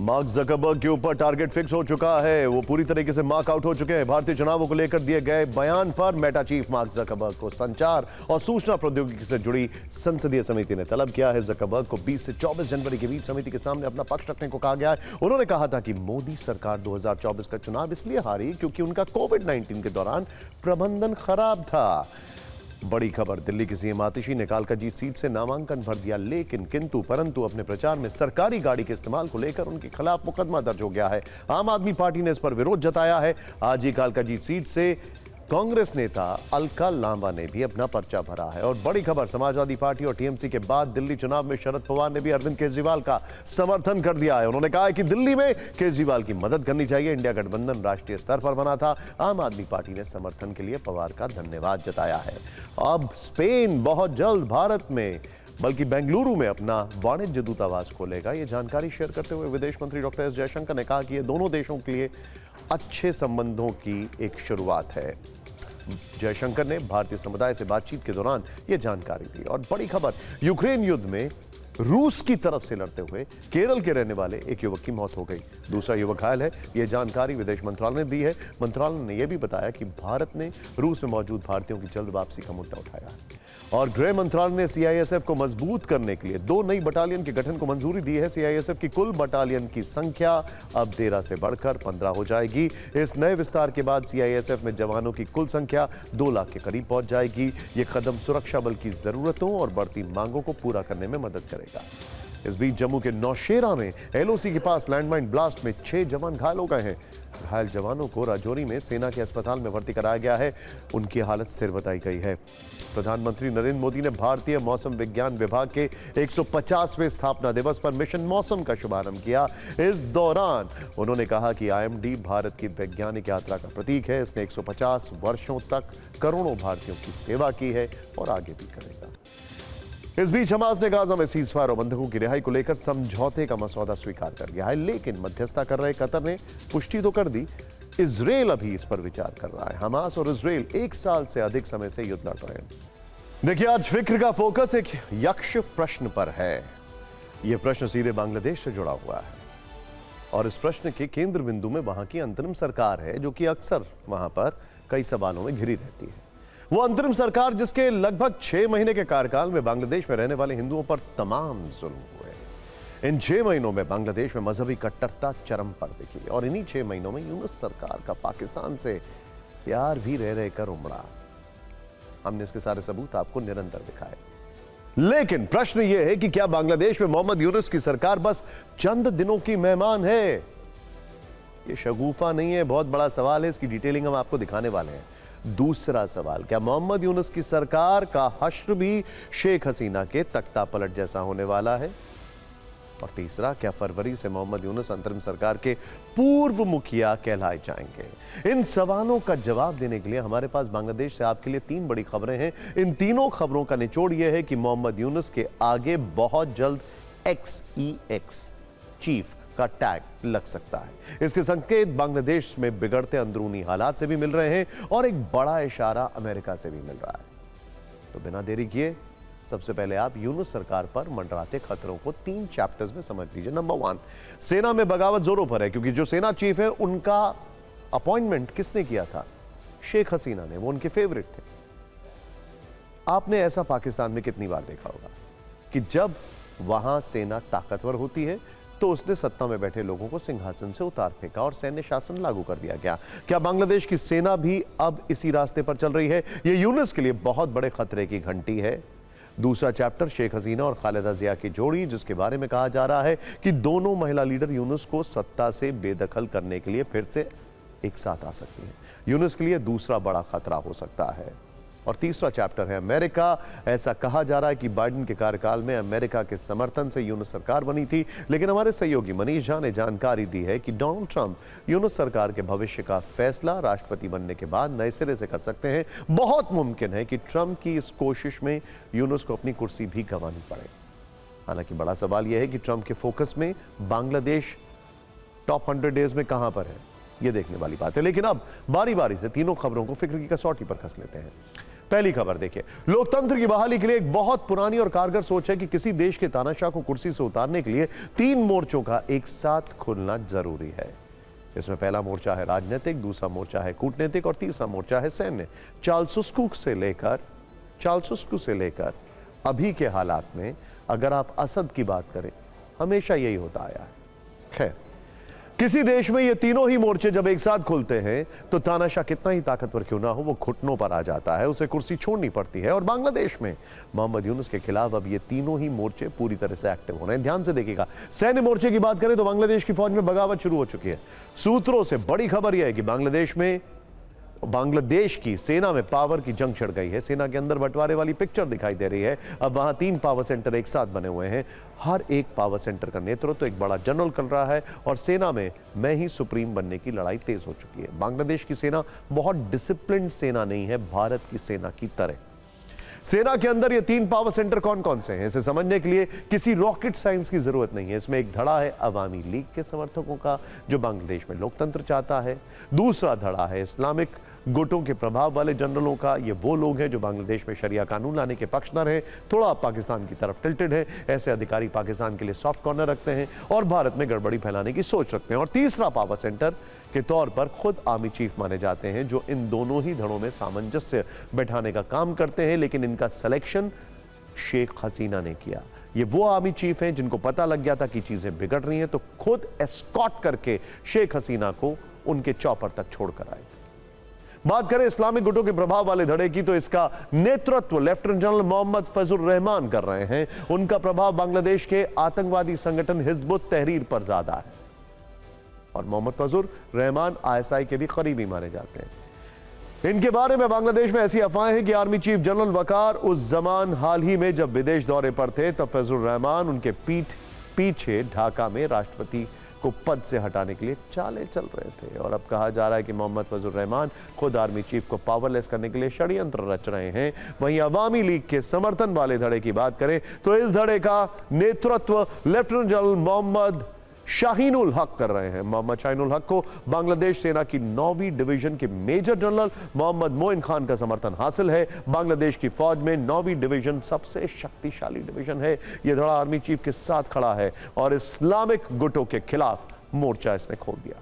Mark Zuckerberg के ऊपर target fix हो चुका है। वो पूरी तरीके से मार्क आउट हो चुके हैं। भारतीय चुनावों को लेकर दिए गए बयान पर मेटा चीफ मार्क ज़करबर्ग को संचार और सूचना प्रौद्योगिकी से जुड़ी संसदीय समिति ने तलब किया है। ज़करबर्ग को 20 से 24 जनवरी के बीच समिति के सामने अपना पक्ष रखने को कहा गया है। उन्होंने कहा था कि मोदी सरकार 2024 का चुनाव इसलिए हारी क्योंकि उनका कोविड-19 के दौरान प्रबंधन खराब था। बड़ी खबर, दिल्ली की सीएम आतिशी ने कालकाजी सीट से नामांकन भर दिया, लेकिन परंतु अपने प्रचार में सरकारी गाड़ी के इस्तेमाल को लेकर उनके खिलाफ मुकदमा दर्ज हो गया है। आम आदमी पार्टी ने इस पर विरोध जताया है। आज ही कालकाजी सीट से कांग्रेस नेता अलका लांबा ने भी अपना पर्चा भरा है। और बड़ी खबर, समाजवादी पार्टी और टीएमसी के बाद दिल्ली चुनाव में शरद पवार ने भी अरविंद केजरीवाल का समर्थन कर दिया है। उन्होंने कहा है कि दिल्ली में केजरीवाल की मदद करनी चाहिए। इंडिया गठबंधन राष्ट्रीय स्तर पर बना था। आम आदमी पार्टी ने समर्थन के लिए पवार का धन्यवाद जताया है। अब स्पेन बहुत जल्द भारत में बल्कि बेंगलुरु में अपना वाणिज्य दूतावास खोलेगा। ये जानकारी शेयर करते हुए विदेश मंत्री डॉक्टर एस जयशंकर ने कहा कि ये दोनों देशों के लिए अच्छे संबंधों की एक शुरुआत है। जयशंकर ने भारतीय समुदाय से बातचीत के दौरान यह जानकारी दी। और बड़ी खबर, यूक्रेन युद्ध में रूस की तरफ से लड़ते हुए केरल के रहने वाले एक युवक की मौत हो गई। दूसरा युवक घायल है। यह जानकारी विदेश मंत्रालय ने दी है। मंत्रालय ने यह भी बताया कि भारत ने रूस में मौजूद भारतीयों की जल्द वापसी का मुद्दा उठाया है। और गृह मंत्रालय ने सीआईएसएफ को मजबूत करने के लिए 2 नई बटालियन के गठन को मंजूरी दी है। सीआईएसएफ की कुल बटालियन की संख्या अब 13 से बढ़कर 15 हो जाएगी। इस नए विस्तार के बाद सीआईएसएफ में जवानों की कुल संख्या 2 लाख के करीब पहुंच जाएगी। ये कदम सुरक्षा बल की जरूरतों और बढ़ती मांगों को पूरा करने में मदद करेगा। इस बीच जम्मू के नौशेरा में एलओसी के पास लैंडमाइन ब्लास्ट में 6 जवान घायल हो गए हैं। घायल जवानों को राजौरी में सेना के अस्पताल में भर्ती कराया गया है। उनकी हालत स्थिर बताई गई है। प्रधानमंत्री नरेंद्र मोदी ने भारतीय मौसम विज्ञान विभाग के 150वें स्थापना दिवस पर मिशन मौसम का शुभारंभ किया। इस दौरान उन्होंने कहा कि आईएमडी भारत की वैज्ञानिक यात्रा का प्रतीक है। इसने 150 वर्षों तक करोड़ों भारतीयों की सेवा की है और आगे भी करेगा। इस बीच हमास ने गाजा में सीजफायर और बंधकों की रिहाई को लेकर समझौते का मसौदा स्वीकार कर लिया है, लेकिन मध्यस्थता कर रहे कतर ने पुष्टि तो कर दी। इजरायल अभी इस पर विचार कर रहा है। हमास और इजरायल 1 साल से अधिक समय से युद्ध लड़ रहे हैं। देखिए, आज फिक्र का फोकस एक यक्ष प्रश्न पर है। यह प्रश्न सीधे बांग्लादेश से जुड़ा हुआ है और इस प्रश्न के केंद्र बिंदु में वहां की अंतरिम सरकार है, जो कि अक्सर वहां पर कई सवालों में घिरी रहती है। वो अंतरिम सरकार जिसके लगभग 6 महीने के कार्यकाल में बांग्लादेश में रहने वाले हिंदुओं पर तमाम जुल्म हुए। इन 6 महीनों में बांग्लादेश में मजहबी कट्टरता चरम पर दिखी और इन्हीं 6 महीनों में यूनुस सरकार का पाकिस्तान से प्यार भी रह रहकर उमड़ा। हमने इसके सारे सबूत आपको निरंतर दिखाए। लेकिन प्रश्न यह है कि क्या बांग्लादेश में मोहम्मद यूनुस की सरकार बस चंद दिनों की मेहमान है? यह शगुफा नहीं है, बहुत बड़ा सवाल है। इसकी डिटेलिंग हम आपको दिखाने वाले हैं। दूसरा सवाल, क्या मोहम्मद यूनुस की सरकार का हश्र भी शेख हसीना के तख्ता पलट जैसा होने वाला है? और तीसरा, क्या फरवरी से मोहम्मद यूनुस अंतरिम सरकार के पूर्व मुखिया कहलाए जाएंगे? इन सवालों का जवाब देने के लिए हमारे पास बांग्लादेश से आपके लिए 3 बड़ी खबरें हैं। इन तीनों खबरों का निचोड़ यह है कि मोहम्मद यूनुस के आगे बहुत जल्द XEX चीफ का टैग लग सकता है। इसके संकेत बांग्लादेश में बिगड़ते अंदरूनी हालात से भी मिल रहे हैं और एक बड़ा इशारा अमेरिका से भी मिल रहा है। तो बिना देरी किए सबसे पहले आप यूनुस सरकार पर मंडराते खतरों को 3 चैप्टर्स में समझ लीजिए। नंबर 1, सेना में बगावत जोरों पर है, क्योंकि जो सेना चीफ है उनका अपॉइंटमेंट किसने किया था? शेख हसीना ने। वो उनके फेवरेट थे। आपने ऐसा पाकिस्तान में कितनी बार देखा होगा कि जब वहां सेना ताकतवर होती है तो उसने सत्ता में बैठे लोगों को सिंहासन से उतार फेंका और सैन्य शासन लागू कर दिया गया। क्या बांग्लादेश की सेना भी अब इसी रास्ते पर चल रही है? यह यूनुस के लिए बहुत बड़े खतरे की घंटी है। दूसरा चैप्टर, शेख हसीना और खालिदा जिया की जोड़ी, जिसके बारे में कहा जा रहा है कि दोनों महिला लीडर यूनुस को सत्ता से बेदखल करने के लिए फिर से एक साथ आ सकती हैं। यूनुस के लिए दूसरा बड़ा खतरा हो सकता है। और तीसरा चैप्टर है अमेरिका। ऐसा कहा जा रहा है कि बाइडेन के कार्यकाल में अमेरिका के समर्थन से यूनुस सरकार बनी थी, लेकिन हमारे सहयोगी मनीष झा ने जानकारी दी है कि डोनाल्ड ट्रंप यूनुस सरकार के भविष्य का फैसला राष्ट्रपति बनने के बाद नए सिरे से कर सकते हैं। बहुत मुमकिन है कि ट्रंप की इस कोशिश में यूनुस को अपनी कुर्सी भी गंवानी पड़े। हालांकि बड़ा सवाल यह है कि ट्रंप के फोकस में बांग्लादेश टॉप 100 डेज में कहां पर है, यह देखने वाली बात है। लेकिन अब बारी बारी से तीनों खबरों को फिक्र की कसौटी पर कस लेते हैं। पहली खबर देखिए, लोकतंत्र की बहाली के लिए एक बहुत पुरानी और कारगर सोच है कि किसी देश के तानाशाह को कुर्सी से उतारने के लिए 3 मोर्चों का एक साथ खुलना जरूरी है। इसमें पहला मोर्चा है राजनीतिक, दूसरा मोर्चा है कूटनीतिक और तीसरा मोर्चा है सैन्य। चालसुस्कू से लेकर अभी के हालात में अगर आप असद की बात करें, हमेशा यही होता आया है। खैर, किसी देश में ये तीनों ही मोर्चे जब एक साथ खुलते हैं तो तानाशाह कितना ही ताकतवर क्यों ना हो, वो घुटनों पर आ जाता है, उसे कुर्सी छोड़नी पड़ती है। और बांग्लादेश में मोहम्मद यूनुस के खिलाफ अब ये तीनों ही मोर्चे पूरी तरह से एक्टिव हो रहे हैं। ध्यान से देखिएगा, सैन्य मोर्चे की बात करें तो बांग्लादेश की फौज में बगावत शुरू हो चुकी है। सूत्रों से बड़ी खबर यह है कि बांग्लादेश की सेना में पावर की जंग छिड़ गई है। सेना के अंदर बंटवारे वाली पिक्चर दिखाई दे रही है। अब वहां 3 पावर सेंटर एक साथ बने हुए हैं। हर एक पावर सेंटर का नेतृत्व तो एक बड़ा जनरल कर रहा है और सेना में मैं ही सुप्रीम बनने की लड़ाई तेज हो चुकी है। बांग्लादेश की सेना बहुत डिसिप्लिन्ड सेना नहीं है, भारत की सेना की तरह। सेना के अंदर ये 3 पावर सेंटर कौन कौन से हैं, इसे समझने के लिए किसी रॉकेट साइंस की जरूरत नहीं है। इसमें एक धड़ा है अवामी लीग के समर्थकों का, जो बांग्लादेश में लोकतंत्र चाहता है। दूसरा धड़ा है इस्लामिक गुटों के प्रभाव वाले जनरलों का। ये वो लोग हैं जो बांग्लादेश में शरिया कानून लाने के पक्षधर हैं, थोड़ा पाकिस्तान की तरफ टिल्टेड है। ऐसे अधिकारी पाकिस्तान के लिए सॉफ्ट कॉर्नर रखते हैं और भारत में गड़बड़ी फैलाने की सोच रखते हैं। और तीसरा पावर सेंटर के तौर पर खुद आर्मी चीफ माने जाते हैं, जो इन दोनों ही धड़ों में सामंजस्य बैठाने का काम करते हैं। लेकिन इनका सिलेक्शन शेख हसीना ने किया। ये वो आर्मी चीफ हैं जिनको पता लग गया था कि चीजें बिगड़ रही हैं, तो खुद एस्कॉर्ट करके शेख हसीना को उनके चौपर तक छोड़कर आए। बात करें इस्लामिक गुटों के प्रभाव वाले धड़े की, तो इसका नेतृत्व लेफ्टिनेंट जनरल मोहम्मद फजल रहमान कर रहे हैं। उनका प्रभाव बांग्लादेश के आतंकवादी संगठन हिजबुत तहरीर पर ज्यादा है और मोहम्मद फजल रहमान आईएसआई के भी करीबी माने जाते हैं। इनके बारे में बांग्लादेश में ऐसी अफवाहें हैं कि आर्मी चीफ जनरल वकार उस जमान हाल ही में जब विदेश दौरे पर थे, तब फजल रहमान उनके पीछे ढाका में राष्ट्रपति को पद से हटाने के लिए चालें चल रहे थे। और अब कहा जा रहा है कि मोहम्मद फजल रहमान खुद आर्मी चीफ को पावरलेस करने के लिए षड्यंत्र रच रहे हैं। वहीं अवामी लीग के समर्थन वाले धड़े की बात करें तो इस धड़े का नेतृत्व लेफ्टिनेंट जनरल मोहम्मद शाहीनुल हक कर रहे हैं। मोहम्मद शाहीनुल हक को बांग्लादेश सेना की 9वीं डिवीजन के मेजर जनरल मोहम्मद मोइन खान का समर्थन हासिल है। बांग्लादेश की फौज में 9वीं डिवीजन सबसे शक्तिशाली डिवीजन है। यह धड़ा आर्मी चीफ के साथ खड़ा है और इस्लामिक गुटों के खिलाफ मोर्चा इसने खोल दिया।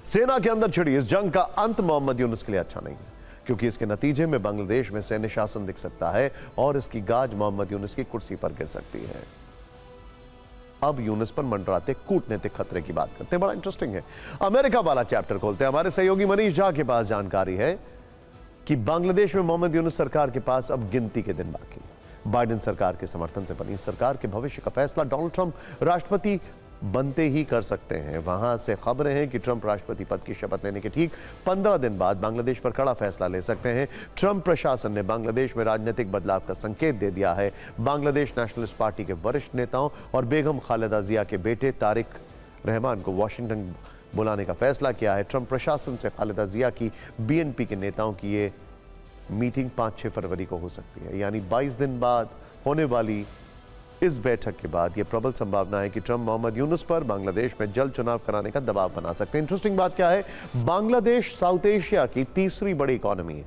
सेना के अंदर छिड़ी इस जंग का अंत मोहम्मद यूनुस के लिए अच्छा नहीं है, क्योंकि इसके नतीजे में बांग्लादेश में सैन्य शासन दिख सकता है और इसकी गाज मोहम्मद यूनुस की कुर्सी पर गिर सकती है। अब यूनुस पर मंडराते कूटनीतिक खतरे की बात करते हैं। बड़ा इंटरेस्टिंग है, अमेरिका वाला चैप्टर खोलते हैं। हमारे सहयोगी मनीष झा के पास जानकारी है कि बांग्लादेश में मोहम्मद यूनुस सरकार के पास अब गिनती के दिन बाकी है। बाइडेन सरकार के समर्थन से बनी सरकार के भविष्य का फैसला डोनाल्ड ट्रंप राष्ट्रपति बनते ही कर सकते हैं। वहां से खबरें हैं कि ट्रंप राष्ट्रपति पद की शपथ लेने के ठीक 15 दिन बाद बांग्लादेश पर कड़ा फैसला ले सकते हैं। ट्रंप प्रशासन ने बांग्लादेश में राजनीतिक बदलाव का संकेत दे दिया है। बांग्लादेश नेशनलिस्ट पार्टी के वरिष्ठ नेताओं और बेगम खालिदा जिया के बेटे तारिक रहमान को वॉशिंगटन बुलाने का फैसला किया है। ट्रंप प्रशासन से खालिदा जिया की बीएनपी के नेताओं की ये मीटिंग 5-6 फरवरी को हो सकती है, यानी 22 दिन बाद होने वाली इस बैठक के बाद यह प्रबल संभावना है कि ट्रंप मोहम्मद यूनुस पर बांग्लादेश में जल्द चुनाव कराने का दबाव बना सकते हैं। इंटरेस्टिंग बात क्या है, बांग्लादेश साउथ एशिया की तीसरी बड़ी इकोनॉमी है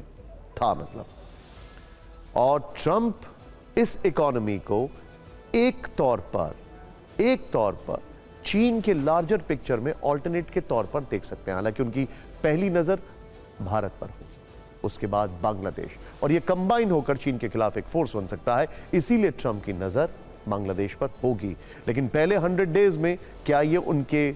और ट्रंप इस इकोनॉमी को एक तौर पर चीन के लार्जर पिक्चर में ऑल्टरनेट के तौर पर देख सकते हैं। हालांकि उनकी पहली नजर भारत पर होगी, उसके बाद बांग्लादेश, और यह कंबाइन होकर चीन के खिलाफ एक फोर्स बन सकता है। इसीलिए ट्रंप की नजर बांग्लादेश पर होगी। लेकिन पहले 100 डेज में क्या ये उनके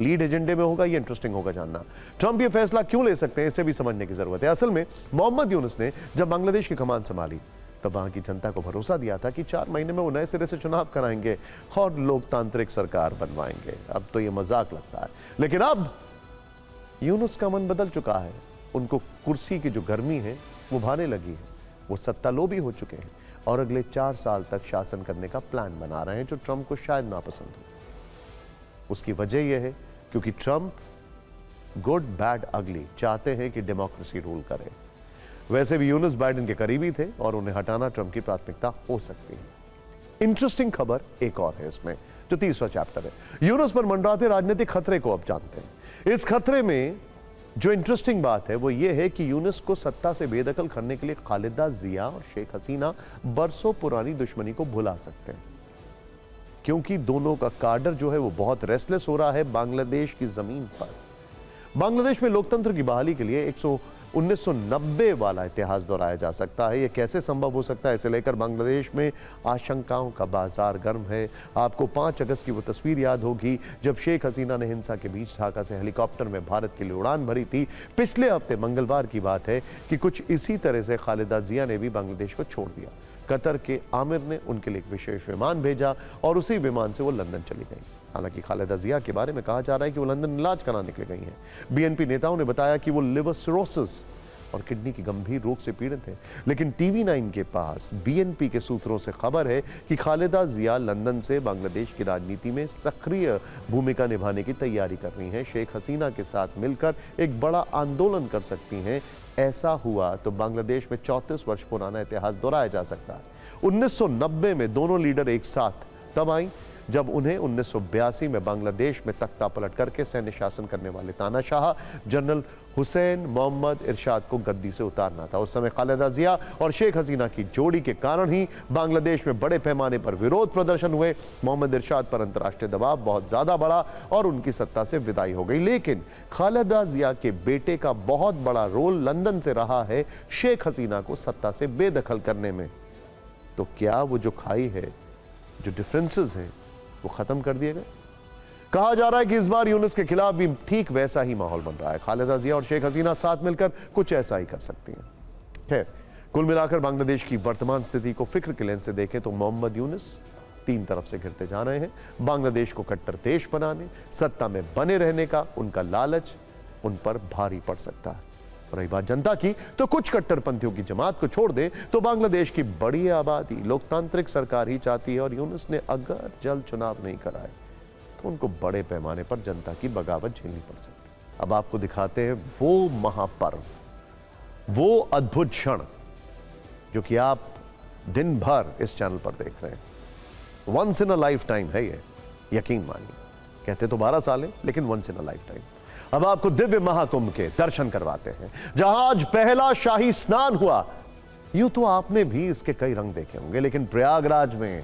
लीड एजेंडे में होगा, ये इंटरेस्टिंग होगा जानना। ट्रंप ये फैसला क्यों ले सकते हैं, इसे भी समझने की जरूरत है। असल में मोहम्मद यूनुस ने जब बांग्लादेश की कमान संभाली तब वहां की जनता को भरोसा दिया था कि 4 महीने में वो नए सिरे से चुनाव कराएंगे और लोकतांत्रिक सरकार बनवाएंगे। अब तो ये मजाक लगता है, लेकिन अब यूनुस का मन बदल चुका है। उनको कुर्सी की जो गर्मी है वो भाने लगी है। वो सत्ता लोभी हो चुके हैं और अगले 4 साल तक शासन करने का प्लान बना रहे हैं, जो ट्रंप को शायद नापसंद हो। उसकी वजह यह है क्योंकि ट्रंप गुड बैड अगली चाहते हैं कि डेमोक्रेसी रूल करे। वैसे भी यूनुस बाइडेन के करीबी थे और उन्हें हटाना ट्रंप की प्राथमिकता हो सकती है। इंटरेस्टिंग खबर एक और है इसमें, जो तीसरा चैप्टर है। यूनुस पर मंडराते राजनीतिक खतरे को अब जानते हैं। इस खतरे में जो इंटरेस्टिंग बात है वो ये है कि यूनुस को सत्ता से बेदखल करने के लिए खालिदा जिया और शेख हसीना बरसों पुरानी दुश्मनी को भुला सकते हैं, क्योंकि दोनों का काडर जो है वो बहुत रेस्टलेस हो रहा है बांग्लादेश की जमीन पर। बांग्लादेश में लोकतंत्र की बहाली के लिए 1990 वाला इतिहास दोहराया जा सकता है। ये कैसे संभव हो सकता है, इसे लेकर बांग्लादेश में आशंकाओं का बाजार गर्म है। आपको 5 अगस्त की वो तस्वीर याद होगी जब शेख हसीना ने हिंसा के बीच ढाका से हेलीकॉप्टर में भारत के लिए उड़ान भरी थी। पिछले हफ्ते मंगलवार की बात है कि कुछ इसी तरह से खालिदा जिया ने भी बांग्लादेश को छोड़ दिया। कतर के आमिर ने उनके लिए एक विशेष विमान भेजा और उसी विमान से वो लंदन चली गई। हालांकि खालिदा जिया के बारे में कहा जा रहा है कि वो लंदन इलाज कराने निकल गई हैं। बीएनपी नेताओं ने बताया कि वो लिवर सिरोसिस और किडनी की गंभीर रोग से पीड़ित हैं। लेकिन टीवी9 के पास बीएनपी के सूत्रों से खबर है कि खालिदा जिया लंदन से बांग्लादेश की राजनीति में सक्रिय भूमिका निभाने की तैयारी कर रही हैं। शेख हसीना के साथ मिलकर एक बड़ा आंदोलन कर सकती हैं। ऐसा हुआ तो बांग्लादेश में 34 वर्ष पुराना इतिहास दोहराया जा सकता है। 1990 में दोनों लीडर एक साथ तब आई जब उन्हें 1982 में बांग्लादेश में तख्ता पलट करके सैन्य शासन करने वाले तानाशाह जनरल हुसैन मोहम्मद इरशाद को गद्दी से उतारना था। उस समय खालिदा जिया और शेख हसीना की जोड़ी के कारण ही बांग्लादेश में बड़े पैमाने पर विरोध प्रदर्शन हुए। मोहम्मद इरशाद पर अंतर्राष्ट्रीय दबाव बहुत ज्यादा बढ़ा और उनकी सत्ता से विदाई हो गई। लेकिन खालिदा जिया के बेटे का बहुत बड़ा रोल लंदन से रहा है शेख हसीना को सत्ता से बेदखल करने में। तो क्या वो जो खाई है, जो डिफरेंसेस हैं, वो खत्म कर दिए गए? कहा जा रहा है कि इस बार यूनुस के खिलाफ भी ठीक वैसा ही माहौल बन रहा है। खालिदा जिया और शेख हसीना साथ मिलकर कुछ ऐसा ही कर सकती हैं। खैर, कुल मिलाकर बांग्लादेश की वर्तमान स्थिति को फिक्र के लेंस से देखें तो मोहम्मद यूनुस 3 तरफ से घिरते जा रहे हैं। बांग्लादेश को कट्टर देश बनाने, सत्ता में बने रहने का उनका लालच उन पर भारी पड़ सकता है। रही बात जनता की, तो कुछ कट्टरपंथियों की जमात को छोड़ दे तो बांग्लादेश की बड़ी आबादी लोकतांत्रिक सरकार ही चाहती है और यूनुस ने अगर जल्द चुनाव नहीं कराए तो उनको बड़े पैमाने पर जनता की बगावत झेलनी पड़ सकती है। अब आपको दिखाते हैं वो महापर्व, वो अद्भुत क्षण जो कि आप दिन भर इस चैनल पर देख रहे हैं। Once in a lifetime है ये, यकीन मानिए। कहते तो 12 साल है, लेकिन once in a lifetime. अब आपको दिव्य महाकुंभ के दर्शन करवाते हैं, जहां आज पहला शाही स्नान हुआ। यूं तो आपने भी इसके कई रंग देखे होंगे, लेकिन प्रयागराज में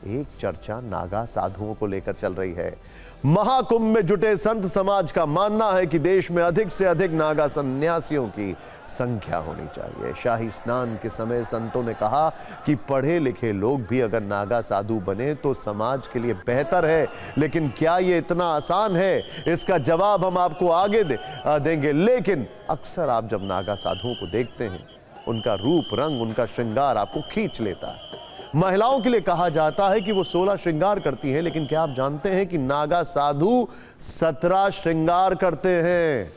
एक चर्चा नागा साधुओं को लेकर चल रही है। महाकुंभ में जुटे संत समाज का मानना है कि देश में अधिक से अधिक नागा सन्यासियों की संख्या होनी चाहिए। शाही स्नान के समय संतों ने कहा कि पढ़े लिखे लोग भी अगर नागा साधु बने तो समाज के लिए बेहतर है। लेकिन क्या ये इतना आसान है, इसका जवाब हम आपको आगे देंगे। लेकिन अक्सर आप जब नागा साधुओं को देखते हैं, उनका रूप रंग, उनका श्रृंगार आपको खींच लेता है। महिलाओं के लिए कहा जाता है कि वो 16 श्रृंगार करती हैं, लेकिन क्या आप जानते हैं कि नागा साधु 17 श्रृंगार करते हैं।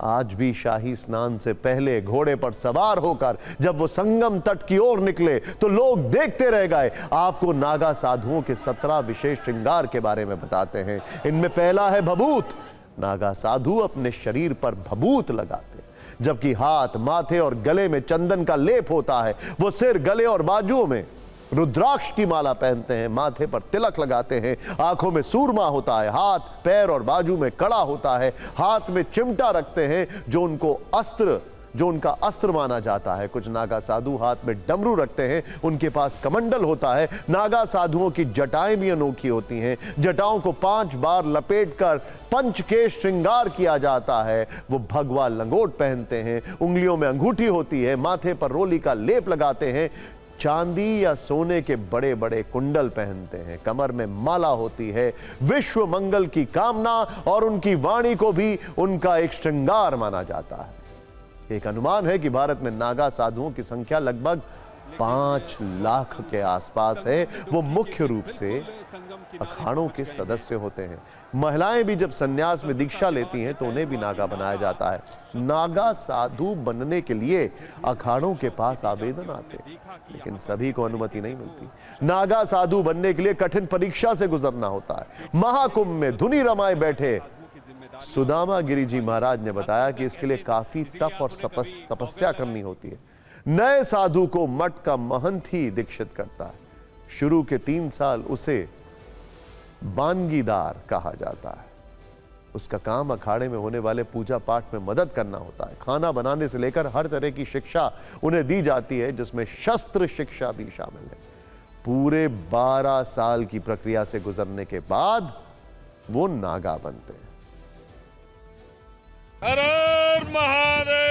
आज भी शाही स्नान से पहले घोड़े पर सवार होकर जब वो संगम तट की ओर निकले तो लोग देखते रह गए। आपको नागा साधुओं के 17 विशेष श्रृंगार के बारे में बताते हैं। इनमें पहला है भभूत। नागा साधु अपने शरीर पर भभूत लगाते हैं, जबकि हाथ, माथे और गले में चंदन का लेप होता है। वो सिर, गले और बाजुओं में रुद्राक्ष की माला पहनते हैं, माथे पर तिलक लगाते हैं, आंखों में सूरमा होता है, हाथ, पैर और बाजू में कड़ा होता है, हाथ में चिमटा रखते हैं जो उनका अस्त्र माना जाता है। कुछ नागा साधु हाथ में डमरू रखते हैं, उनके पास कमंडल होता है। नागा साधुओं की जटाएं भी अनोखी होती हैं। जटाओं को 5 बार लपेटकर पंचकेश श्रृंगार किया जाता है। वो भगवा लंगोट पहनते हैं, उंगलियों में अंगूठी होती है, माथे पर रोली का लेप लगाते हैं, चांदी या सोने के बड़े बड़े कुंडल पहनते हैं, कमर में माला होती है। विश्व मंगल की कामना और उनकी वाणी को भी उनका एक श्रृंगार माना जाता है। एक अनुमान है कि भारत में नागा साधुओं की संख्या लगभग 5 लाख के आसपास है। वो मुख्य रूप से अखाड़ों के सदस्य होते हैं। महिलाएं भी जब संन्यास में दीक्षा लेती हैं तो उन्हें भी नागा बनाया जाता है। नागा साधु बनने के लिए अखाड़ों के पास आवेदन आते हैं, लेकिन सभी को अनुमति नहीं मिलती। नागा साधु बनने के लिए कठिन परीक्षा से गुजरना होता है। महाकुंभ में धुनी रमाए बैठे सुदामा गिरी जी महाराज ने बताया कि इसके लिए काफी तप और तपस्या करनी होती है। नए साधु को मठ का महंत ही दीक्षित करता है। शुरू के 3 साल उसे बानगीदार कहा जाता है। उसका काम अखाड़े में होने वाले पूजा पाठ में मदद करना होता है। खाना बनाने से लेकर हर तरह की शिक्षा उन्हें दी जाती है, जिसमें शस्त्र शिक्षा भी शामिल है। पूरे 12 साल की प्रक्रिया से गुजरने के बाद वो नागा बनते हैं। हर हर महादेव।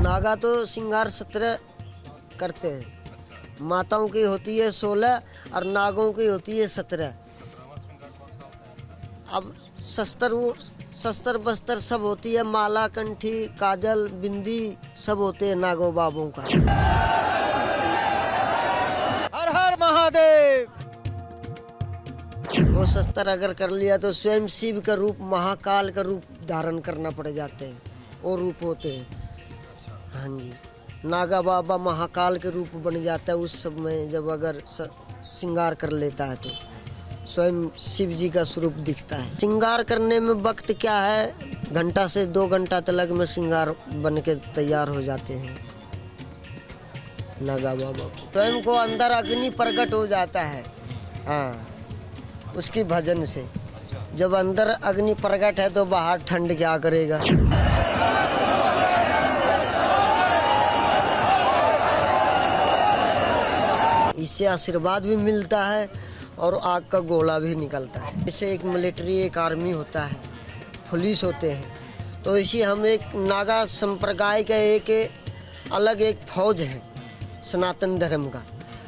नागा तो श्रृंगार 17 करते हैं। माताओं की होती है 16 और नागों की होती है 17। अब शस्त्र बस्तर सब होती है, माला, कंठी, काजल, बिंदी सब होते हैं नागों बाबों का। हर हर महादेव। वो शस्त्र अगर कर लिया तो स्वयं शिव का रूप, महाकाल का रूप धारण करना पड़ जाते हैं। वो रूप होते हैं। हाँ जी, नागा बाबा महाकाल के रूप बन जाता है उस समय, जब अगर श्रृंगार कर लेता है तो स्वयं शिव जी का स्वरूप दिखता है। श्रृंगार करने में वक्त क्या है, घंटा से 2 घंटा तक में श्रृंगार बन के तैयार हो जाते हैं नागा बाबा को। स्वयं को अंदर अग्नि प्रकट हो जाता है, हाँ, उसकी भजन से। जब अंदर अग्नि प्रकट है तो बाहर ठंड क्या करेगा। इससे आशीर्वाद भी मिलता है और आग का गोला भी निकलता है। इससे एक मिलिट्री, एक आर्मी होता है, पुलिस होते हैं। तो इसी हम एक नागा संप्रदाय का एक अलग एक फौज है सनातन धर्म का।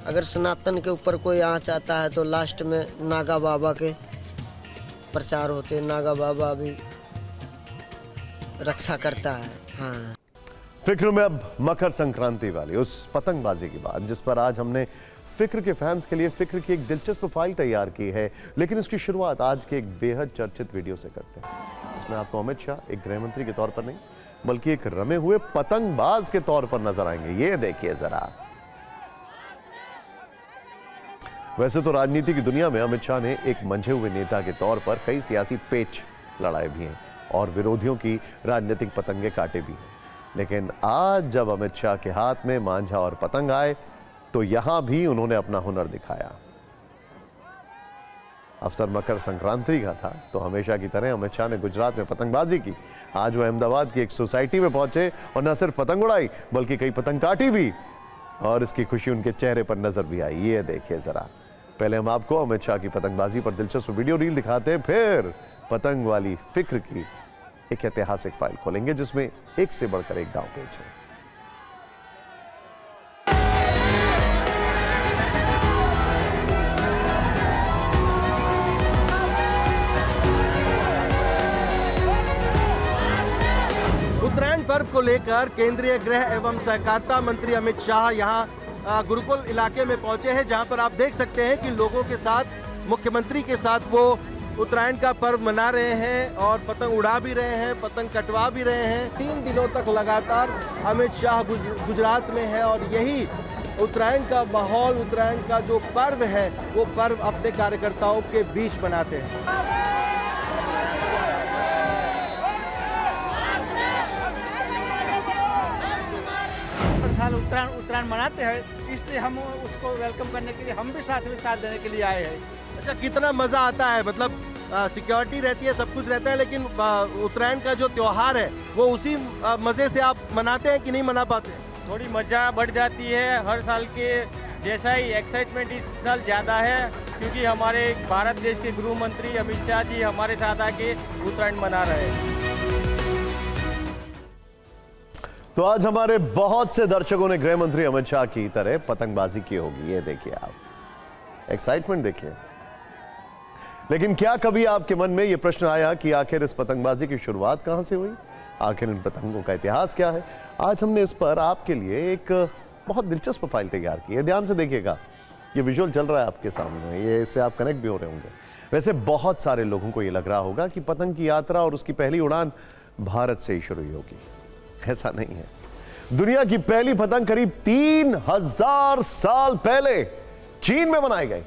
अगर सनातन के ऊपर कोई आँच आता है तो लास्ट में नागा बाबा के प्रचार होते हैं। नागा बाबा भी रक्षा करता है। हाँ, फिक्र में अब मकर संक्रांति वाली उस पतंगबाजी की बात, जिस पर आज हमने फिक्र के फैंस के लिए फिक्र की एक दिलचस्प फाइल तैयार की है। लेकिन इसकी शुरुआत आज के एक बेहद चर्चित वीडियो से करते हैं। इसमें आपको अमित शाह एक गृह मंत्री के तौर पर नहीं, बल्कि एक रमे हुए पतंगबाज के तौर पर नजर आएंगे। ये देखिए जरा। वैसे तो राजनीति की दुनिया में अमित शाह ने एक मंझे हुए नेता के तौर पर कई सियासी पेच लड़ाए भी हैं और विरोधियों की राजनीतिक पतंगे काटे भी हैं। लेकिन आज जब अमित शाह के हाथ में मांझा और पतंग आए तो यहां भी उन्होंने अपना हुनर दिखाया। अवसर मकर संक्रांति का था तो हमेशा की तरह अमित शाह ने गुजरात में पतंगबाजी की। आज वो अहमदाबाद की एक सोसाइटी में पहुंचे और न सिर्फ पतंग उड़ाई बल्कि कई पतंग काटी भी, और इसकी खुशी उनके चेहरे पर नजर भी आई। ये देखिए जरा। पहले हम आपको अमित शाह की पतंगबाजी पर दिलचस्प वीडियो रील दिखाते हैं, फिर पतंग वाली फिक्र की एक ऐतिहासिक फाइल खोलेंगे जिसमें एक से बढ़कर एक दांव पेच है। उत्तरायण पर्व को लेकर केंद्रीय गृह एवं सहकारिता मंत्री अमित शाह यहाँ गुरुकुल इलाके में पहुंचे हैं, जहां पर आप देख सकते हैं कि लोगों के साथ, मुख्यमंत्री के साथ वो उत्तरायण का पर्व मना रहे हैं और पतंग उड़ा भी रहे हैं, पतंग कटवा भी रहे हैं। 3 दिनों तक लगातार अमित शाह गुजरात में है और यही उत्तरायण का माहौल, उत्तरायण का जो पर्व है वो पर्व अपने कार्यकर्ताओं के बीच मनाते हैं। उत्तरायण मनाते हैं, इसलिए हम उसको वेलकम करने के लिए हम भी साथ में साथ देने के लिए आए हैं। अच्छा, कितना मजा आता है, मतलब सिक्योरिटी रहती है, सब कुछ रहता है, लेकिन उत्तरायण का जो त्योहार है वो उसी मजे से आप मनाते हैं कि नहीं मना पाते? थोड़ी मजा बढ़ जाती है। हर साल के जैसा ही एक्साइटमेंट इस साल ज़्यादा है, क्योंकि हमारे भारत देश के गृह मंत्री अमित शाह जी हमारे साथ आके उत्तरायण मना रहे हैं। तो आज हमारे बहुत से दर्शकों ने गृह मंत्री अमित शाह की तरह पतंगबाजी की होगी। ये देखिए आप, एक्साइटमेंट देखिए। लेकिन क्या कभी आपके मन में यह प्रश्न आया कि आखिर इस पतंगबाजी की शुरुआत कहां से हुई? आखिर इन पतंगों का इतिहास क्या है? आज हमने इस पर आपके लिए एक बहुत दिलचस्प फाइल तैयार की है। ध्यान से देखिएगा, ये विजुअल चल रहा है आपके सामने, ये इससे आप कनेक्ट भी हो रहे होंगे। वैसे बहुत सारे लोगों को ये लग रहा होगा कि पतंग की यात्रा और उसकी पहली उड़ान भारत से ही शुरू हुई होगी। ऐसा नहीं है। दुनिया की पहली पतंग करीब 3000 साल पहले चीन में बनाई गई।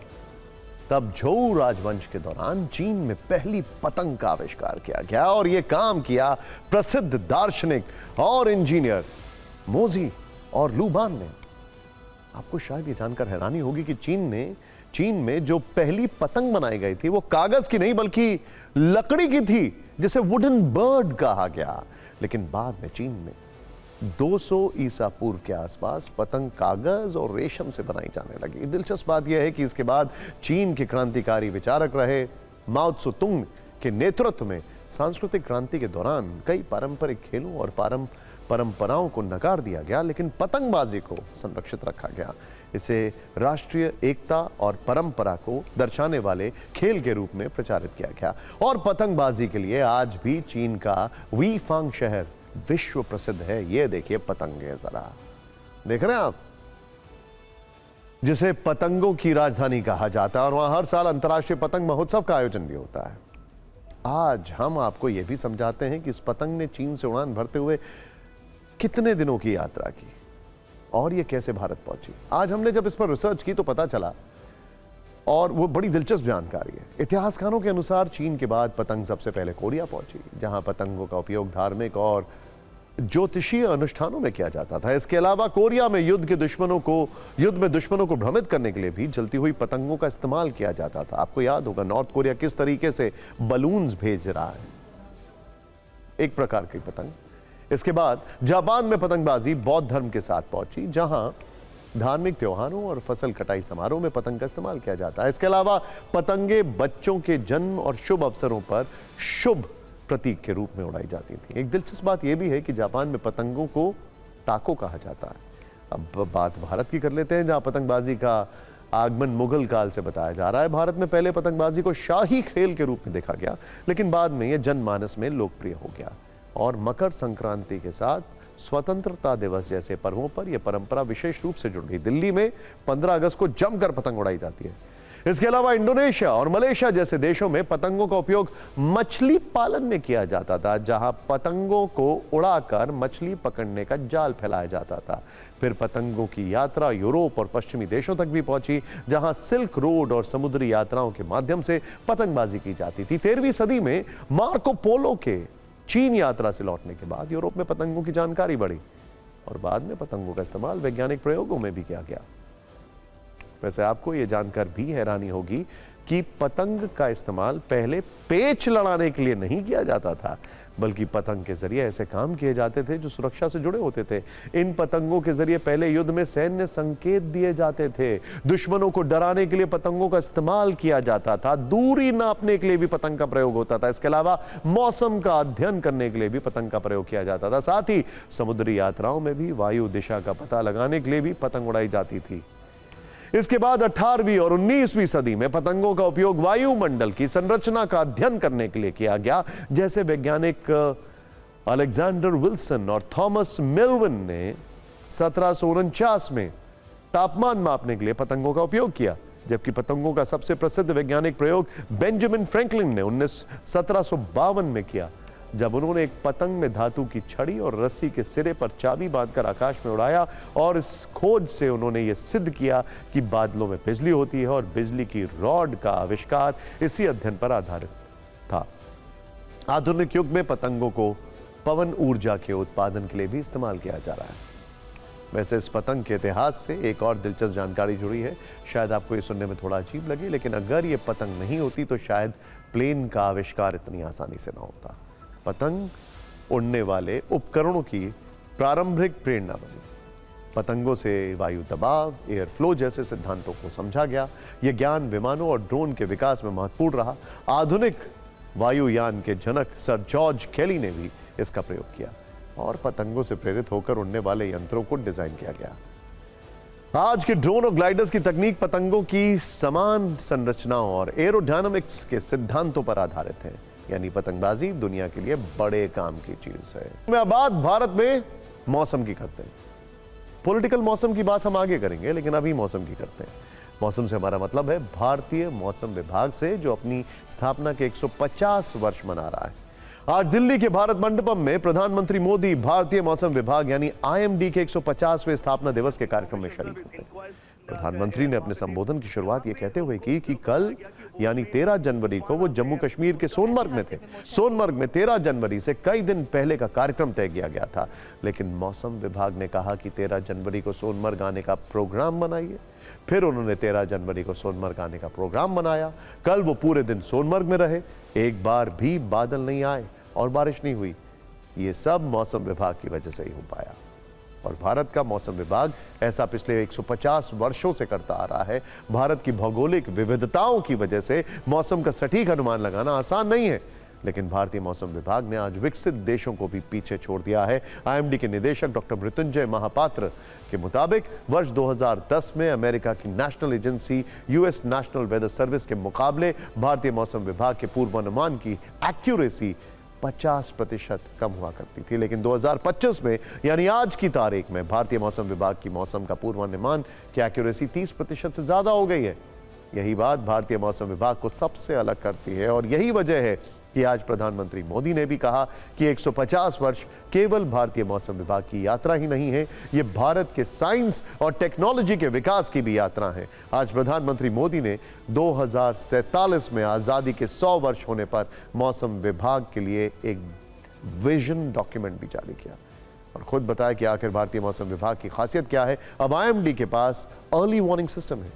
तब झोउ राजवंश के दौरान चीन में पहली पतंग का आविष्कार किया गया और यह काम किया प्रसिद्ध दार्शनिक और इंजीनियर मोजी और लुबान ने। आपको शायद ये जानकर हैरानी होगी कि चीन ने चीन में जो पहली पतंग बनाई गई थी वो कागज की नहीं बल्कि लकड़ी की थी, जिसे वुडन बर्ड कहा गया। लेकिन बाद में चीन में 200 ईसा पूर्व के आसपास पतंग कागज और रेशम से बनाई जाने लगी। दिलचस्प बात यह है कि इसके बाद चीन के क्रांतिकारी विचारक रहे माओ त्से-तुंग के नेतृत्व में सांस्कृतिक क्रांति के दौरान कई पारंपरिक खेलों और परंपराओं को नकार दिया गया, लेकिन पतंगबाजी को संरक्षित रखा गया। इसे राष्ट्रीय एकता और परंपरा को दर्शाने वाले खेल के रूप में प्रचारित किया गया। और पतंगबाजी के लिए आज भी चीन का वीफांग शहर विश्व प्रसिद्ध है। ये देखिए पतंगे, जरा देख रहे हैं आप, जिसे पतंगों की राजधानी कहा जाता है और वहां हर साल अंतर्राष्ट्रीय पतंग महोत्सव का आयोजन भी होता है। आज हम आपको यह भी समझाते हैं कि इस पतंग ने चीन से उड़ान भरते हुए कितने दिनों की यात्रा की और ये कैसे भारत पहुंची। आज हमने जब इस पर रिसर्च की तो पता चला, और वो बड़ी दिलचस्प जानकारी है। इतिहासकारों के अनुसार चीन के बाद पतंग सबसे पहले कोरिया पहुंची, जहां पतंगों का उपयोग धार्मिक और ज्योतिषीय अनुष्ठानों में किया जाता था। इसके अलावा कोरिया में युद्ध में दुश्मनों को भ्रमित करने के लिए भी जलती हुई पतंगों का इस्तेमाल किया जाता था। आपको याद होगा नॉर्थ कोरिया किस तरीके से बलून्स भेज रहा है, एक प्रकार की पतंग। इसके बाद जापान में पतंगबाजी बौद्ध धर्म के साथ पहुंची, जहां धार्मिक त्योहारों और फसल कटाई समारोह में पतंग का इस्तेमाल किया जाता है। इसके अलावा पतंगे बच्चों के जन्म और शुभ अवसरों पर शुभ प्रतीक के रूप में उड़ाई जाती थी। एक दिलचस्प बात यह भी है कि जापान में पतंगों को ताको कहा जाता है। अब बात भारत की कर लेते हैं, जहां पतंगबाजी का आगमन मुगल काल से बताया जा रहा है। भारत में पहले पतंगबाजी को शाही खेल के रूप में देखा गया, लेकिन बाद में यह जनमानस में लोकप्रिय हो गया और मकर संक्रांति के साथ स्वतंत्रता दिवस जैसे पर्वों पर यह परंपरा विशेष रूप से जुड़ गई। दिल्ली में 15 अगस्त को जमकर पतंग उड़ाई जाती है। इसके अलावा इंडोनेशिया और मलेशिया जैसे देशों में पतंगों का उपयोग मछली पालन में किया जाता था, जहां पतंगों को उड़ाकर मछली पकड़ने का जाल फैलाया जाता था। फिर पतंगों की यात्रा यूरोप और पश्चिमी देशों तक भी पहुंची, जहां सिल्क रोड और समुद्री यात्राओं के माध्यम से पतंगबाजी की जाती थी। 13वीं सदी में मार्को पोलो के चीन यात्रा से लौटने के बाद यूरोप में पतंगों की जानकारी बढ़ी और बाद में पतंगों का इस्तेमाल वैज्ञानिक प्रयोगों में भी किया गया। वैसे आपको यह जानकर भी हैरानी होगी कि पतंग का इस्तेमाल पहले पेच लड़ाने के लिए नहीं किया जाता था, बल्कि पतंग के जरिए ऐसे काम किए जाते थे जो सुरक्षा से जुड़े होते थे। इन पतंगों के जरिए पहले युद्ध में सैन्य संकेत दिए जाते थे। दुश्मनों को डराने के लिए पतंगों का इस्तेमाल किया जाता था। दूरी नापने के लिए भी पतंग का प्रयोग होता था। इसके अलावा मौसम का अध्ययन करने के लिए भी पतंग का प्रयोग किया जाता था। साथ ही समुद्री यात्राओं में भी वायु दिशा का पता लगाने के लिए भी पतंग उड़ाई जाती थी। इसके बाद 18वीं और 19वीं सदी में पतंगों का उपयोग वायुमंडल की संरचना का अध्ययन करने के लिए किया गया। जैसे वैज्ञानिक अलेक्जेंडर विल्सन और थॉमस मेल्विन ने 1749 में तापमान मापने के लिए पतंगों का उपयोग किया, जबकि पतंगों का सबसे प्रसिद्ध वैज्ञानिक प्रयोग बेंजामिन फ्रैंकलिन ने 1752 में किया, जब उन्होंने एक पतंग में धातु की छड़ी और रस्सी के सिरे पर चाबी बांधकर आकाश में उड़ाया। और इस खोज से उन्होंने यह सिद्ध किया कि बादलों में बिजली होती है और बिजली की रॉड का आविष्कार इसी अध्ययन पर आधारित था। आधुनिक युग में पतंगों को पवन ऊर्जा के उत्पादन के लिए भी इस्तेमाल किया जा रहा है। वैसे इस पतंग के इतिहास से एक और दिलचस्प जानकारी जुड़ी है। शायद आपको ये सुनने में थोड़ा अजीब लगे, लेकिन अगर ये पतंग नहीं होती तो शायद प्लेन का आविष्कार इतनी आसानी से ना होता। पतंग उड़ने वाले उपकरणों की प्रारंभिक प्रेरणा बनी। पतंगों से वायु दबाव, एयर फ्लो जैसे सिद्धांतों को समझा गया। यह ज्ञान विमानों और ड्रोन के विकास में महत्वपूर्ण रहा। आधुनिक वायुयान के जनक सर जॉर्ज केली ने भी इसका प्रयोग किया और पतंगों से प्रेरित होकर उड़ने वाले यंत्रों को डिजाइन किया गया। आज के ड्रोन और ग्लाइडर्स की तकनीक पतंगों की समान संरचनाओं और एरोडायनामिक्स के सिद्धांतों पर आधारित है। यानी पतंगबाजी दुनिया के लिए बड़े काम की चीज है। मैं बात भारत में मौसम की करते हैं। पॉलिटिकल मौसम की बात हम आगे करेंगे, लेकिन अभी मौसम की करते हैं। मौसम से हमारा मतलब है भारतीय मौसम विभाग से, जो अपनी स्थापना के 150 वर्ष मना रहा है। आज दिल्ली के भारत मंडपम में प्रधानमंत्री मोदी भारतीय मौसम विभाग यानी IMD के 150वें स्थापना दिवस के कार्यक्रम में शरीक हुए। प्रधानमंत्री ने अपने संबोधन की शुरुआत यह कहते हुए की कि कल यानी 13 जनवरी को वो जम्मू कश्मीर के सोनमर्ग में थे। सोनमर्ग में 13 जनवरी से कई दिन पहले का कार्यक्रम तय किया गया था, लेकिन मौसम विभाग ने कहा कि 13 जनवरी को सोनमर्ग आने का प्रोग्राम बनाइए। फिर उन्होंने 13 जनवरी को सोनमर्ग आने का प्रोग्राम बनाया। कल वो पूरे दिन सोनमर्ग में रहे, एक बार भी बादल नहीं आए और बारिश नहीं हुई। ये सब मौसम विभाग की वजह से ही हो पाया। और भारत का मौसम विभाग ऐसा पिछले 150 वर्षों से करता आ रहा है। भारत की भौगोलिक विविधताओं की वजह से मौसम का सटीक अनुमान लगाना आसान नहीं है, लेकिन भारतीय मौसम विभाग ने आज विकसित देशों को भी पीछे छोड़ दिया है। आईएमडी के निदेशक डॉक्टर मृत्युंजय महापात्र के मुताबिक वर्ष 2010 में अमेरिका की national agency US national weather service के मुकाबले भारतीय मौसम विभाग के पूर्वानुमान की एक्यूरेसी 50% कम हुआ करती थी, लेकिन 2025 में यानी आज की तारीख में भारतीय मौसम विभाग की मौसम का पूर्वानुमान की एक्यूरेसी 30% से ज्यादा हो गई है। यही बात भारतीय मौसम विभाग को सबसे अलग करती है और यही वजह है कि आज प्रधानमंत्री मोदी ने भी कहा कि 150 वर्ष केवल भारतीय मौसम विभाग की यात्रा ही नहीं है, ये भारत के साइंस और टेक्नोलॉजी के विकास की भी यात्रा है। आज प्रधानमंत्री मोदी ने 2047 में आजादी के 100 वर्ष होने पर मौसम विभाग के लिए एक विजन डॉक्यूमेंट भी जारी किया और खुद बताया कि आखिर भारतीय मौसम विभाग की खासियत क्या है। अब आईएमडी के पास अर्ली वार्निंग सिस्टम है,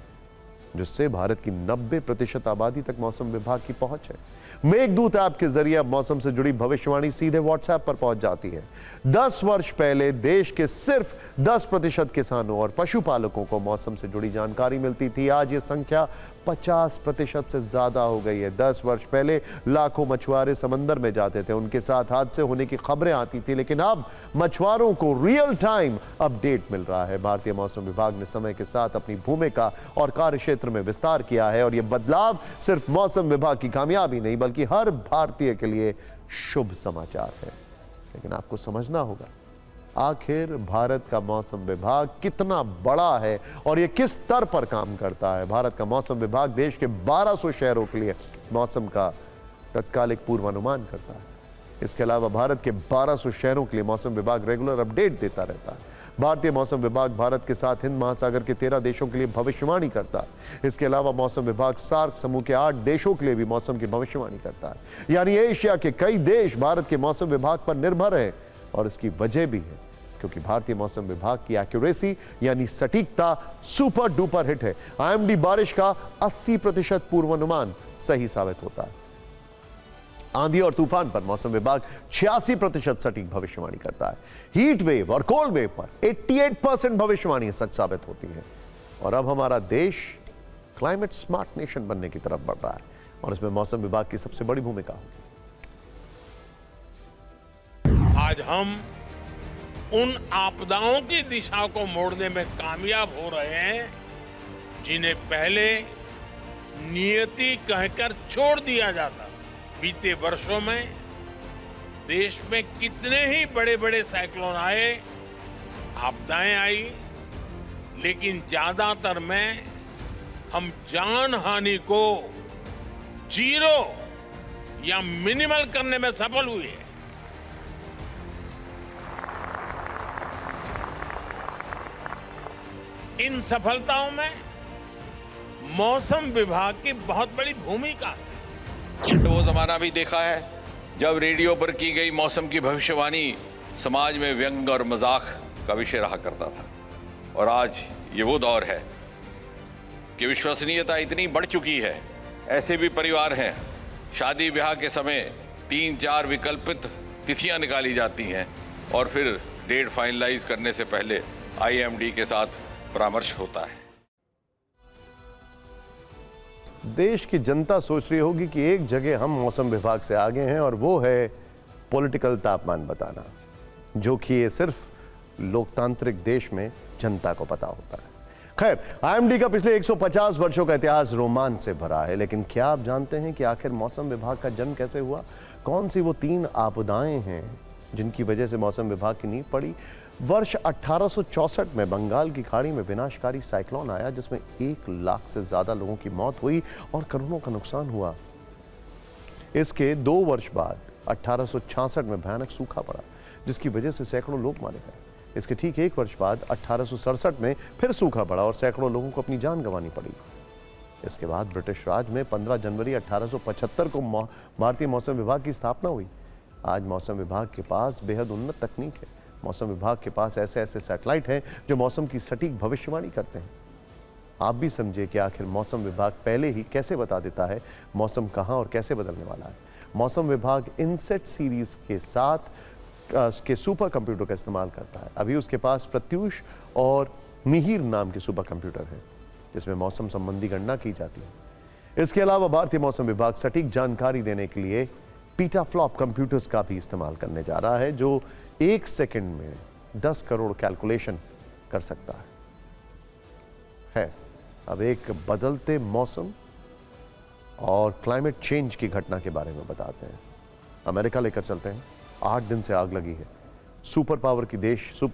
जिससे भारत की 90% आबादी तक मौसम विभाग की पहुंच है। मेघदूत ऐप के जरिए अब मौसम से जुड़ी भविष्यवाणी सीधे व्हाट्सएप पर पहुंच जाती है। 10 वर्ष पहले देश के सिर्फ 10% किसानों और पशुपालकों को मौसम से जुड़ी जानकारी मिलती थी। आज ये संख्या 50% से ज्यादा हो गई है। 10 वर्ष पहले लाखों मछुआरे समंदर में जाते थे, उनके साथ हादसे होने की खबरें आती थी, लेकिन अब मछुआरों को रियल टाइम अपडेट मिल रहा है। भारतीय मौसम विभाग ने समय के साथ अपनी भूमिका और कार्य क्षेत्र में विस्तार किया है और यह बदलाव सिर्फ मौसम विभाग की कामयाबी नहीं बल्कि हर भारतीय के लिए शुभ समाचार है। लेकिन आपको समझना होगा आखिर भारत का मौसम विभाग कितना बड़ा है और यह किस स्तर पर काम करता है। भारत का मौसम विभाग देश के 1200 शहरों के लिए मौसम का तत्कालिक पूर्वानुमान करता है। इसके अलावा भारत के 1200 शहरों के लिए मौसम विभाग रेगुलर अपडेट देता रहता है। भारतीय मौसम विभाग भारत के साथ हिंद महासागर के 13 देशों के लिए भविष्यवाणी करता है। इसके अलावा मौसम विभाग सार्क समूह के 8 देशों के लिए भी मौसम की भविष्यवाणी करता है। यानी एशिया के कई देश भारत के मौसम विभाग पर निर्भर है और इसकी वजह भी है क्योंकि भारतीय मौसम विभाग की एक्यूरेसी यानी सटीकता सुपर डुपर हिट है। आईएमडी बारिश का 80% पूर्वानुमान सही साबित होता है। आंधी और तूफान पर मौसम विभाग 86% सटीक भविष्यवाणी करता है। हीट वेव और कोल्ड वेव पर 88% भविष्यवाणी सच साबित होती है। और अब हमारा देश क्लाइमेट स्मार्ट नेशन बनने की तरफ बढ़ रहा है और इसमें मौसम विभाग की सबसे बड़ी भूमिका होगी। आज हम उन आपदाओं की दिशा को मोड़ने में कामयाब हो रहे हैं जिन्हें पहले नियति कहकर छोड़ दिया जाता। बीते वर्षों में देश में कितने ही बड़े बड़े साइक्लोन आए, आपदाएं आई, लेकिन ज्यादातर में हम जान हानि को जीरो या मिनिमल करने में सफल हुए हैं। इन सफलताओं में मौसम विभाग की बहुत बड़ी भूमिका है। वो जमाना भी देखा है जब रेडियो पर की गई मौसम की भविष्यवाणी समाज में व्यंग और मजाक का विषय रहा करता था। और आज ये वो दौर है कि विश्वसनीयता इतनी बढ़ चुकी है। ऐसे भी परिवार हैं शादी ब्याह के समय 3-4 विकल्पित तिथियां निकाली जाती हैं और फिर डेट फाइनलाइज करने से पहले आईएमडी के साथ परामर्श होता है। देश की जनता सोच रही होगी कि एक जगह हम मौसम विभाग से आगे हैं और वो है पॉलिटिकल तापमान बताना, जो कि ये सिर्फ लोकतांत्रिक देश में जनता को पता होता है। खैर, आईएमडी का पिछले 150 वर्षों का इतिहास रोमांच से भरा है, लेकिन क्या आप जानते हैं कि आखिर मौसम विभाग का जन्म कैसे हुआ? कौन सी वो 3 आपदाएं हैं जिनकी वजह से मौसम विभाग की नींव पड़ी? वर्ष 1864 में बंगाल की खाड़ी में विनाशकारी साइक्लोन आया जिसमें 1 लाख से ज्यादा लोगों की मौत हुई और करोड़ों का नुकसान हुआ। इसके 2 वर्ष बाद 1866 में भयानक सूखा पड़ा जिसकी वजह से सैकड़ों लोग मारे गए। इसके ठीक 1 वर्ष बाद 1867 में फिर सूखा पड़ा और सैकड़ों लोगों को अपनी जान गंवानी पड़ी। इसके बाद ब्रिटिश राज में 15 जनवरी 1875 को भारतीय मौसम विभाग की स्थापना हुई। आज मौसम विभाग के पास बेहद उन्नत तकनीक है। मौसम विभाग के पास ऐसे ऐसे सैटेलाइट हैं जो मौसम की सटीक भविष्यवाणी करते हैं। आप भी समझे कि आखिर मौसम विभाग पहले ही कैसे बता देता है मौसम कहां और कैसे बदलने वाला है। मौसम विभाग इनसेट सीरीज के साथ के सुपर कंप्यूटर का इस्तेमाल करता है। अभी उसके पास प्रत्यूष और मिहिर नाम के सुपर कंप्यूटर है जिसमें मौसम संबंधी गणना की जाती है। इसके अलावा भारतीय मौसम विभाग सटीक जानकारी देने के लिए पीटाफ्लॉप कंप्यूटर्स का भी इस्तेमाल करने जा रहा है जो 1 सेकंड में 10 करोड़ कैलकुलेशन कर सकता है। अब एक बदलते मौसम और क्लाइमेट चेंज की घटना के बारे में बताते हैं। अमेरिका लेकर चलते हैं। 8 दिन से आग लगी है। सुपर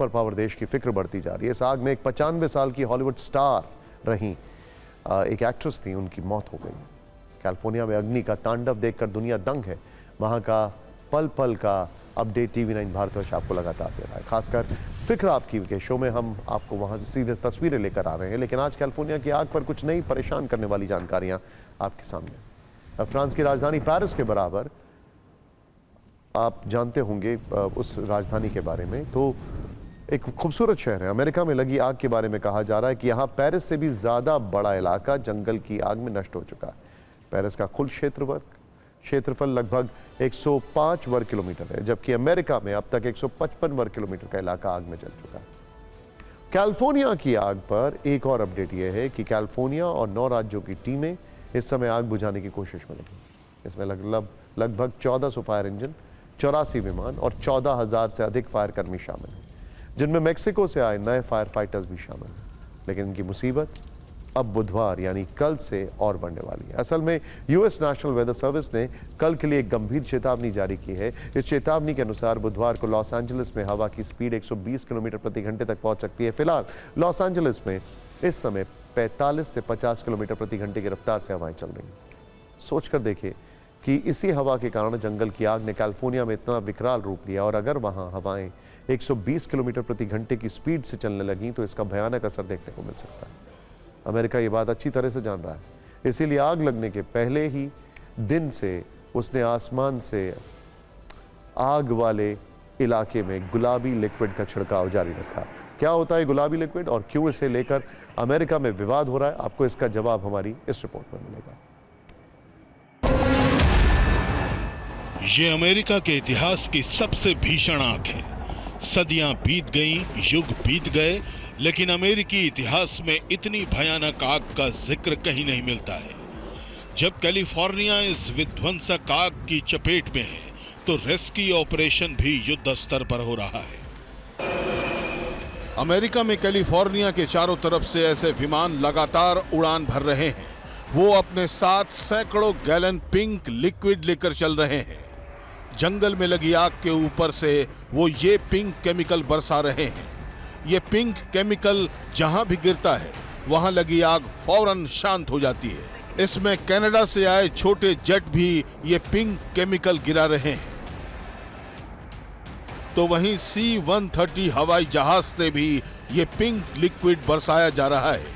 पावर देश की फिक्र बढ़ती जा रही है। इस आग में एक 95 साल की हॉलीवुड स्टार रही एक एक्ट्रेस थी, उनकी मौत हो गई। कैलिफोर्निया में अग्नि का तांडव देखकर दुनिया दंग है। वहां का पल पल का अपडेट TV9 भारतवर्ष आपको लगातार दे रहा है। खासकर फिक्र आपकी के शो में हम आपको वहां से सीधे तस्वीरें लेकर आ रहे हैं। लेकिन आज कैलिफोर्निया की आग पर कुछ नई परेशान करने वाली जानकारियां आपके सामने। फ्रांस की राजधानी पेरिस के बराबर आप जानते होंगे उस राजधानी के बारे में, तो एक खूबसूरत शहर है। अमेरिका में लगी आग के बारे में कहा जा रहा है कि यहाँ पेरिस से भी ज़्यादा बड़ा इलाका जंगल की आग में नष्ट हो चुका है। पेरिस का कुल क्षेत्रफल लगभग 105 वर्ग किलोमीटर है, जबकि अमेरिका में अब तक 155 वर्ग किलोमीटर का इलाका आग में जल चुका है। कैलिफोर्निया की आग पर एक और अपडेट यह है कि कैलिफोर्निया और 9 राज्यों की टीमें इस समय आग बुझाने की कोशिश में लगी। इसमें लगभग 1400 फायर इंजन, 84 विमान और 14,000 से अधिक फायर कर्मी शामिल हैं, जिनमें मेक्सिको से आए नए फायर फाइटर्स भी शामिल हैं। लेकिन इनकी मुसीबत अब बुधवार यानी कल से और बढ़ने वाली है। असल में यूएस नेशनल वेदर सर्विस ने कल के लिए एक गंभीर चेतावनी जारी की है। इस चेतावनी के अनुसार बुधवार को लॉस एंजलिस में हवा की स्पीड 120 किलोमीटर प्रति घंटे तक पहुंच सकती है। फिलहाल लॉस एंजलिस में इस समय 45 से 50 किलोमीटर प्रति घंटे की रफ्तार से हवाएं चल रही हैं। सोचकर देखिए कि इसी हवा के कारण जंगल की आग ने कैलिफोर्निया में इतना विकराल रूप लिया, और अगर वहां हवाएं 120 किलोमीटर प्रति घंटे की स्पीड से चलने लगी तो इसका भयानक असर देखने को मिल सकता है। अमेरिका ये बात अच्छी तरह से जान रहा है, इसीलिए आग लगने के पहले ही दिन से उसने आसमान से आग वाले इलाके में गुलाबी लिक्विड का छिड़काव जारी रखा। क्या होता है गुलाबी लिक्विड और क्यों इसे लेकर अमेरिका में विवाद हो रहा है, आपको इसका जवाब हमारी इस रिपोर्ट में मिलेगा। ये अमेरिका के इतिहास की सबसे भीषण आग है। सदियां बीत गईं, युग बीत गए, लेकिन अमेरिकी इतिहास में इतनी भयानक आग का जिक्र कहीं नहीं मिलता है। जब कैलिफोर्निया इस विध्वंसक आग की चपेट में है तो रेस्क्यू ऑपरेशन भी युद्ध स्तर पर हो रहा है। अमेरिका में कैलिफोर्निया के चारों तरफ से ऐसे विमान लगातार उड़ान भर रहे हैं। वो अपने साथ सैकड़ों गैलन पिंक लिक्विड लेकर चल रहे हैं। जंगल में लगी आग के ऊपर से वो ये पिंक केमिकल बरसा रहे हैं। ये पिंक केमिकल जहां भी गिरता है वहां लगी आग फौरन शांत हो जाती है। इसमें कनाडा से आए छोटे जेट भी ये पिंक केमिकल गिरा रहे हैं। तो वहीं C-130 हवाई जहाज से भी ये पिंक लिक्विड बरसाया जा रहा है।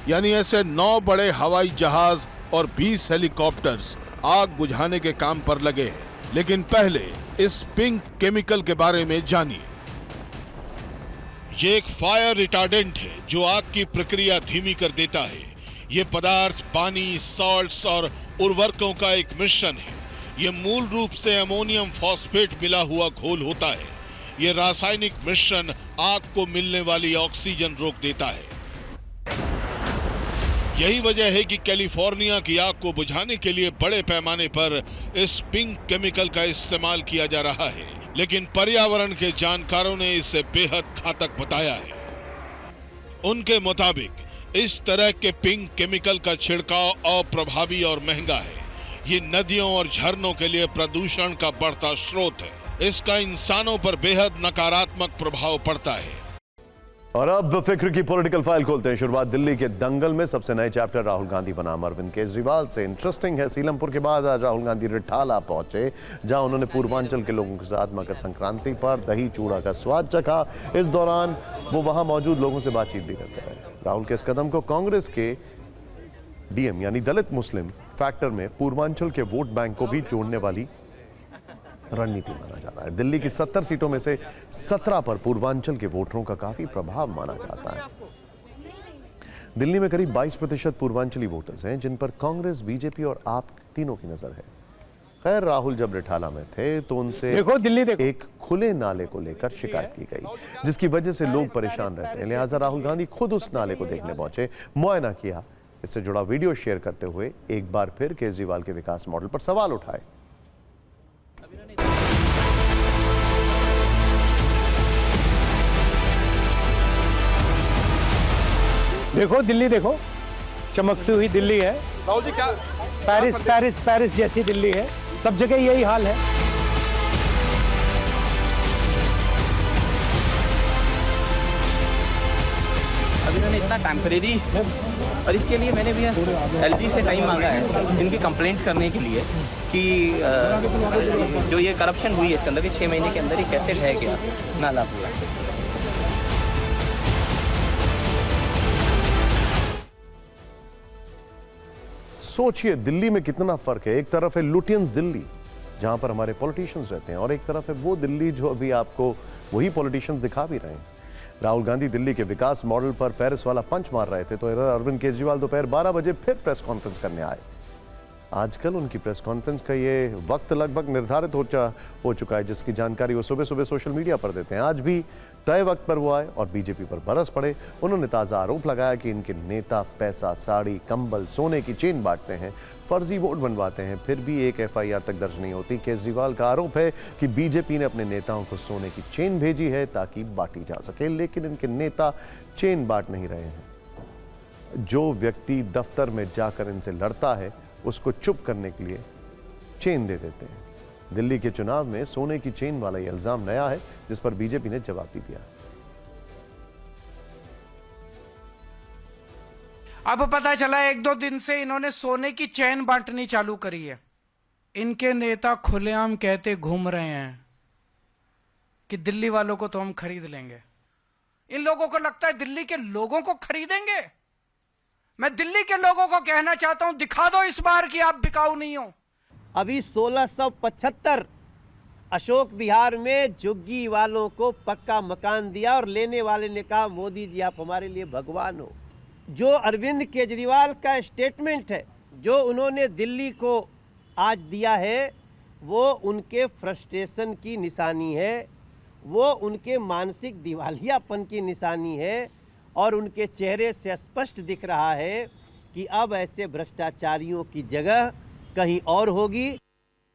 यानी ऐसे 9 बड़े हवाई जहाज और 20 हेलीकॉप्टर्स आग बुझाने के काम पर लगे हैं। लेकिन पहले इस पिंक केमिकल के बारे में जानिए। ये एक फायर रिटार्डेंट है जो आग की प्रक्रिया धीमी कर देता है। ये पदार्थ पानी, सॉल्ट्स और उर्वरकों का एक मिश्रण है। ये मूल रूप से अमोनियम फॉस्फेट मिला हुआ घोल होता है। ये रासायनिक मिश्रण आग को मिलने वाली ऑक्सीजन रोक देता है। यही वजह है कि कैलिफोर्निया की आग को बुझाने के लिए बड़े पैमाने पर इस पिंक केमिकल का इस्तेमाल किया जा रहा है, लेकिन पर्यावरण के जानकारों ने इसे बेहद घातक बताया है। उनके मुताबिक इस तरह के पिंक केमिकल का छिड़काव अप्रभावी और महंगा है। ये नदियों और झरनों के लिए प्रदूषण का बढ़ता स्रोत है। इसका इंसानों पर बेहद नकारात्मक प्रभाव पड़ता है। और अब फिक्र की पॉलिटिकल फाइल खोलते हैं। शुरुआत दिल्ली के दंगल में सबसे नए चैप्टर राहुल गांधी बनाम अरविंद केजरीवाल से। इंटरेस्टिंग है, सीलमपुर के बाद आज राहुल गांधी रिठाला पहुंचे, जहां उन्होंने पूर्वांचल के लोगों के साथ मकर संक्रांति पर दही चूड़ा का स्वाद चखा। इस दौरान वो वहां मौजूद लोगों से बातचीत भी करते रहे। राहुल के इस कदम को कांग्रेस के डीएम यानी दलित मुस्लिम फैक्टर में पूर्वांचल के वोट बैंक को भी जोड़ने वाली रणनीति माना जा रहा है। दिल्ली की 70 सीटों में से 17 पर पूर्वांचल के वोटरों का काफी प्रभाव माना जाता है। दिल्ली में करीब 22% पूर्वांचली वोटर्स हैं, जिन पर कांग्रेस, बीजेपी और आप तीनों की नजर है। खैर, राहुल जब रिठाला में थे तो उनसे एक खुले नाले को लेकर शिकायत की गई, जिसकी वजह से लोग परेशान रहते हैं। लिहाजा राहुल गांधी खुद उस नाले को देखने पहुंचे, मुआयना किया। इससे जुड़ा वीडियो शेयर करते हुए एक बार फिर केजरीवाल के विकास मॉडल पर सवाल उठाए। देखो दिल्ली, देखो चमकती हुई दिल्ली है। राहुल जी, क्या पेरिस जैसी दिल्ली है। सब जगह यही हाल है। अभी इन्होंने इतना टेम्परेरी, और इसके लिए मैंने भी एलजी से टाइम मांगा है इनकी कंप्लेंट करने के लिए कि जो ये करप्शन हुई है इसके अंदर, 6 महीने के अंदर ये कैसे ढह गया नाला पूरा। सोचिए दिल्ली में कितना फर्क है। एक तरफ है लुटियंस दिल्ली, जहां पर हमारे पॉलिटिशियंस रहते हैं, और एक तरफ है वो दिल्ली जो अभी आपको वही पॉलिटिशियंस दिखा भी रहे हैं। राहुल गांधी दिल्ली के विकास मॉडल पर पेरिस वाला पंच मार रहे थे तो इधर अरविंद केजरीवाल दोपहर 12 बजे फिर प्रेस कॉन्फ्रेंस करने आए। आजकल उनकी प्रेस कॉन्फ्रेंस का ये वक्त लगभग निर्धारित हो चुका है, जिसकी जानकारी वो सुबह सुबह सोशल मीडिया पर देते हैं। आज भी तय वक्त पर वो आए और बीजेपी पर बरस पड़े। उन्होंने ताज़ा आरोप लगाया कि इनके नेता पैसा, साड़ी, कंबल, सोने की चेन बांटते हैं, फर्जी वोट बनवाते हैं, फिर भी एक एफआईआर तक दर्ज नहीं होती। केजरीवाल का आरोप है कि बीजेपी ने अपने नेताओं को सोने की चेन भेजी है ताकि बांटी जा सके, लेकिन इनके नेता चेन बांट नहीं रहे हैं। जो व्यक्ति दफ्तर में जाकर इनसे लड़ता है उसको चुप करने के लिए चेन दे देते हैं। दिल्ली के चुनाव में सोने की चेन वाला यह इल्जाम नया है, जिस पर बीजेपी ने जवाब भी दिया। अब पता चला 1-2 दिन से इन्होंने सोने की चैन बांटनी चालू करी है। इनके नेता खुलेआम कहते घूम रहे हैं कि दिल्ली वालों को तो हम खरीद लेंगे। इन लोगों को लगता है दिल्ली के लोगों को खरीदेंगे। मैं दिल्ली के लोगों को कहना चाहता हूं, दिखा दो इस बार कि आप बिकाऊ नहीं हो। अभी 1675 अशोक विहार में झुग्गी वालों को पक्का मकान दिया और लेने वाले ने कहा मोदी जी आप हमारे लिए भगवान हो। जो अरविंद केजरीवाल का स्टेटमेंट है, जो उन्होंने दिल्ली को आज दिया है, वो उनके फ्रस्ट्रेशन की निशानी है, वो उनके मानसिक दिवालियापन की निशानी है, और उनके चेहरे से स्पष्ट दिख रहा है कि अब ऐसे भ्रष्टाचारियों की जगह कहीं और होगी।